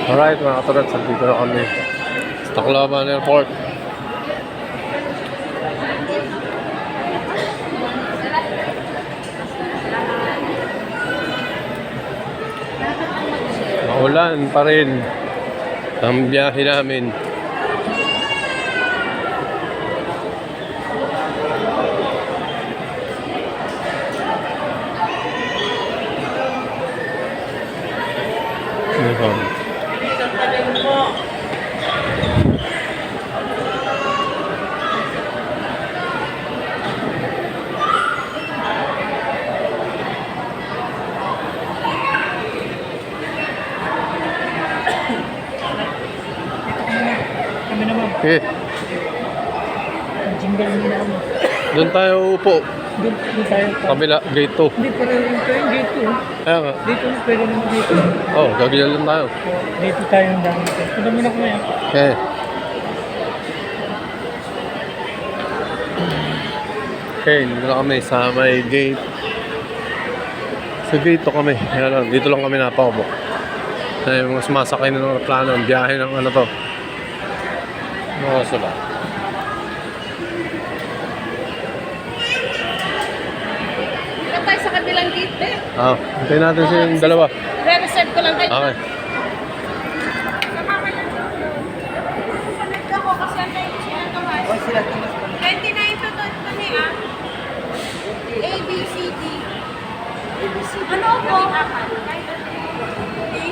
Alright mga katorat, dito na kami sa Tacloban Airport. Maulan pa rin ang biyahe namin. Kami naman. Okay. Jingle nila mo. Doon tayo upo. Doon tayo pa. Kabila, gate 2. Hindi, parang ito yung gate 2. Kaya nga. Dito, pwede naman dito. Oh, gagawin lang tayo. Dito tayo yung dami. Punta muna ko ngayon. Okay. Okay, dito na kami sa may gate. Sa gate to kami. Kaya lang, dito lang kami napaupo. Ay, mga sumasakay na ng plano, ang biyahe ng ano to. Mga sila. Dito tayo sa kabilang gate eh. Hintayin natin yung dalawa. Re-reserve ko lang kayo. Okay. Sumama lang doon. Connect ako kasi ang tayo siya ng Tomas. 29 to 20 ah. A, B, C, D. Ano po?